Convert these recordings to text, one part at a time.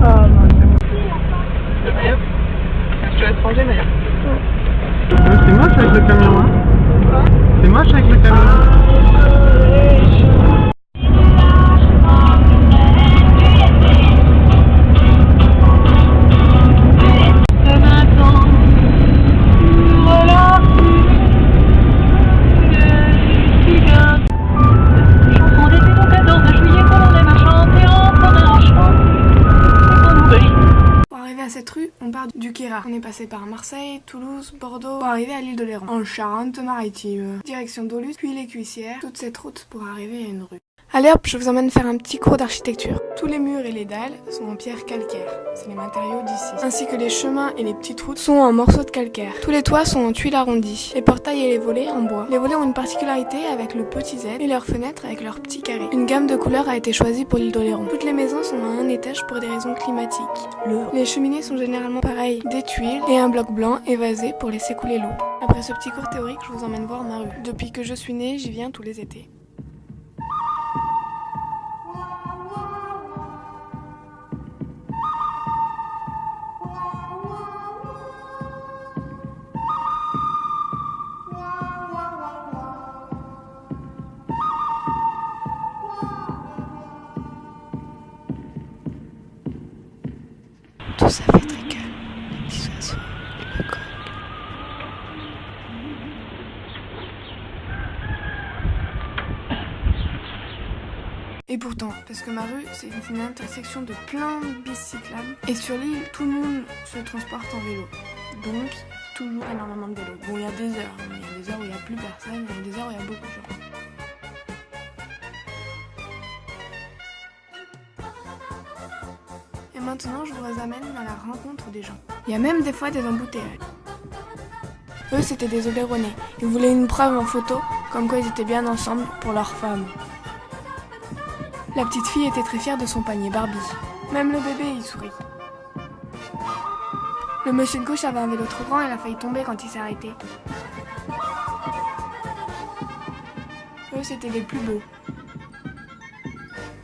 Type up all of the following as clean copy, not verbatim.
Ah, non. Je te laisse ranger, Maya. C'est moche avec le camion, hein. Quoi? C'est moche avec le camion. Cette rue, on part du Queyras. On est passé par Marseille, Toulouse, Bordeaux, pour arriver à l'île d'Oléron, en Charente-Maritime. Direction Doluth, puis les Cuissières, toute cette route pour arriver à une rue. Allez hop, je vous emmène faire un petit cours d'architecture. Tous les murs et les dalles sont en pierre calcaire, c'est les matériaux d'ici. Ainsi que les chemins et les petites routes sont en morceaux de calcaire. Tous les toits sont en tuiles arrondies, les portails et les volets en bois. Les volets ont une particularité avec le petit Z et leurs fenêtres avec leurs petits carrés. Une gamme de couleurs a été choisie pour l'île d'Oléron. Toutes les maisons sont à un étage pour des raisons climatiques. Les cheminées sont généralement pareilles, des tuiles et un bloc blanc évasé pour laisser couler l'eau. Après ce petit cours théorique, je vous emmène voir ma rue. Depuis que je suis née, j'y viens tous les étés. Tout ça fait très calme, les petits oiseaux, le coq. Et pourtant, parce que ma rue, c'est une intersection de plein de bicyclables. Et sur l'île, tout le monde se transporte en vélo. Donc, toujours énormément de vélos. Bon, il y a des heures. Il y a des heures où il n'y a plus personne, il y a des heures où il y a beaucoup de gens. Et maintenant, je vous amène à la rencontre des gens. Il y a même des fois des embouteillages. Eux, c'était des Oléronnais. Ils voulaient une preuve en photo, comme quoi ils étaient bien ensemble pour leur femme. La petite fille était très fière de son panier Barbie. Même le bébé y sourit. Le monsieur de gauche avait un vélo trop grand et il a failli tomber quand il s'est arrêté. Eux, c'était les plus beaux.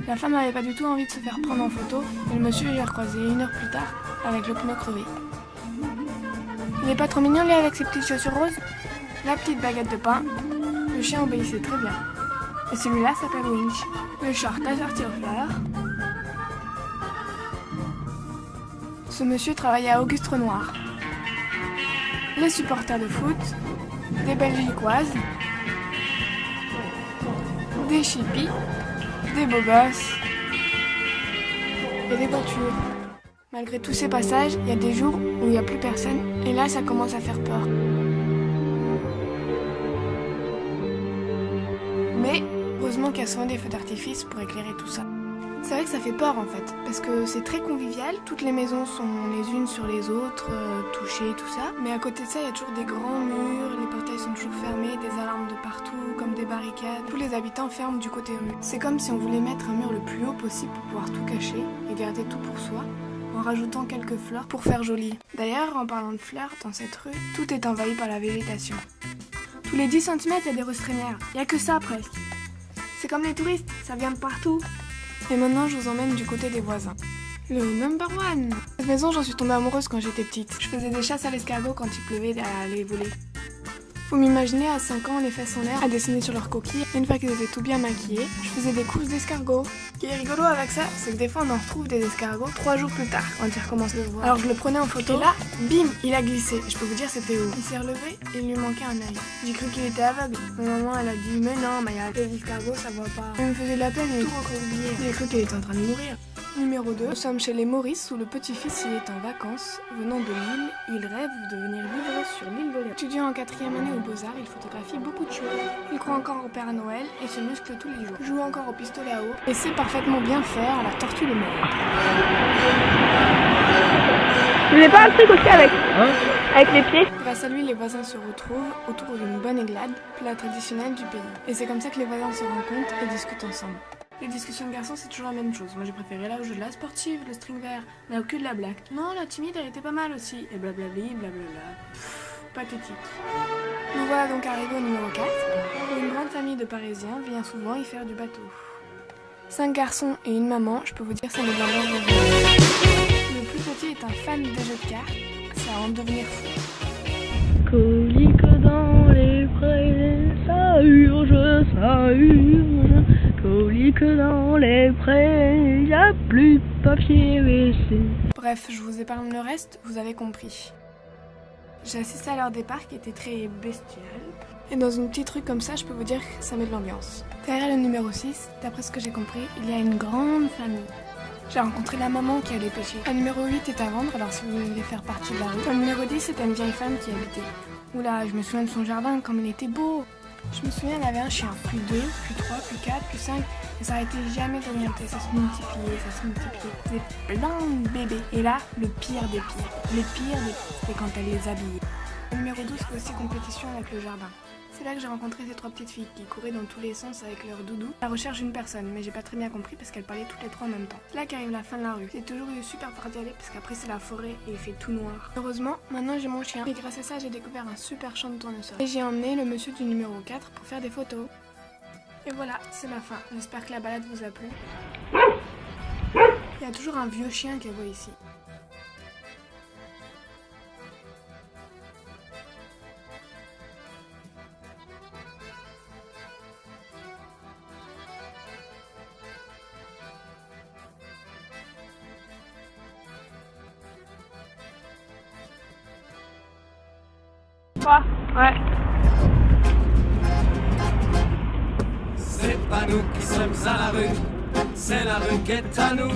La femme n'avait pas du tout envie de se faire prendre en photo, et le monsieur l'a recroisé 1 heure plus tard, avec le pneu crevé. Il n'est pas trop mignon, lui, avec ses petites chaussures roses? La petite baguette de pain. Le chien obéissait très bien. Et celui-là s'appelle Winch. Le short assorti aux fleurs. Ce monsieur travaillait à Auguste Renoir. Les supporters de foot, des Belgicoises, des chippies, des beaux gosses et des voitures. Malgré tous ces passages, il y a des jours où il n'y a plus personne et là ça commence à faire peur. Mais heureusement qu'il y a souvent des feux d'artifice pour éclairer tout ça. C'est vrai que ça fait peur en fait, parce que c'est très convivial, toutes les maisons sont les unes sur les autres, touchées, tout ça. Mais à côté de ça, il y a toujours des grands murs, les portails sont toujours fermés, des alarmes de partout, comme des barricades. Tous les habitants ferment du côté rue. C'est comme si on voulait mettre un mur le plus haut possible pour pouvoir tout cacher et garder tout pour soi, en rajoutant quelques fleurs pour faire joli. D'ailleurs, en parlant de fleurs, dans cette rue, tout est envahi par la végétation. Tous les 10 cm, il y a des roserainières. Il n'y a que ça presque. C'est comme les touristes, ça vient de partout. Et maintenant, je vous emmène du côté des voisins. Le number one. Cette maison, j'en suis tombée amoureuse quand j'étais petite. Je faisais des chasses à l'escargot quand il pleuvait derrière les volets. Vous m'imaginez à 5 ans, les fesses en l'air, à dessiner sur leurs coquilles. Une fois qu'ils étaient tout bien maquillés, je faisais des courses d'escargots. Ce qui est rigolo avec ça, c'est que des fois, on en retrouve des escargots 3 jours plus tard, quand ils recommencent de voir. Alors je le prenais en photo, et là, bim, il a glissé. Je peux vous dire, c'était où. Il s'est relevé et il lui manquait un œil. J'ai cru qu'il était aveugle. Ma maman, elle a dit, mais non, Maya, les escargots, ça voit pas. Elle me faisait de la peine et tout recroquevillé. J'ai cru qu'il était en train de mourir. Numéro 2, nous sommes chez les Maurice où le petit-fils y est en vacances. Venant de Lille, il rêve de venir vivre sur l'île d'Oléron. Étudiant en 4e année aux Beaux-Arts, il photographie beaucoup de choses. Il croit encore au Père Noël et se muscle tous les jours. Joue encore au pistolet à eau et sait parfaitement bien faire à la tortue de mer. Vous n'avez pas un truc aussi avec les pieds? Grâce à lui, les voisins se retrouvent autour d'une bonne églade, plat traditionnel du pays. Et c'est comme ça que les voisins se rencontrent et discutent ensemble. Les discussions de garçons, c'est toujours la même chose. Moi, j'ai préféré là au jeu de la sportive, le string vert, là au cul de la blague. Non, la timide, elle était pas mal aussi. Et blablabli, blablabla. Pathétique. Nous voilà donc arrivés au numéro 4, où une grande famille de Parisiens vient souvent y faire du bateau. 5 garçons et une maman, je peux vous dire, ça me donne l'ordre de en devenir fou. Colique dans les prés, ça urge, ça urge. Colique dans les prés, y a plus de papier WC. Bref, je vous épargne le reste, vous avez compris. J'ai assisté à leur départ qui était très bestial. Et dans une petite rue comme ça, je peux vous dire que ça met de l'ambiance. Derrière le numéro 6, d'après ce que j'ai compris, il y a une grande famille. J'ai rencontré la maman qui allait pêcher. Le numéro 8 est à vendre, alors si vous voulez faire partie de la rue. Le numéro 10, c'était une vieille femme qui habitait. Oula, je me souviens de son jardin, comme il était beau. Je me souviens, elle avait un chien, puis 2, puis 3, puis 4, puis 5, et ça arrêtait jamais d'augmenter, ça se multipliait, C'était plein de bébés. Et là, le pire des pires. Le pire des pires, c'était quand elle les habillait. Le numéro 12 fait aussi compétition avec le jardin. C'est là que j'ai rencontré ces 3 petites filles qui couraient dans tous les sens avec leur doudou à la recherche d'une personne, mais j'ai pas très bien compris parce qu'elles parlaient toutes les 3 en même temps. C'est là qu'arrive la fin de la rue. J'ai toujours eu super peur d'y aller parce qu'après c'est la forêt et il fait tout noir. Heureusement, maintenant j'ai mon chien et grâce à ça j'ai découvert un super champ de tournesol. Et j'ai emmené le monsieur du numéro 4 pour faire des photos. Et voilà, c'est la fin. J'espère que la balade vous a plu. Il y a toujours un vieux chien qui aboie ici. Quoi? Ouais. C'est pas nous qui sommes à la rue, c'est la rue qui est à nous.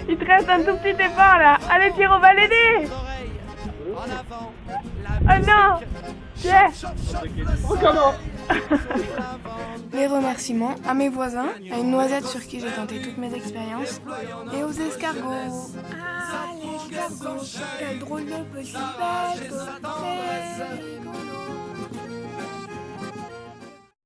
Il te reste un tout petit effort là. Allez Pierrot, va l'aider. Oh non. Pierre. Les remerciements à mes voisins, à une noisette sur qui j'ai tenté toutes mes expériences, et aux escargots. Ah, l'escargot, quel drôle de petit bête.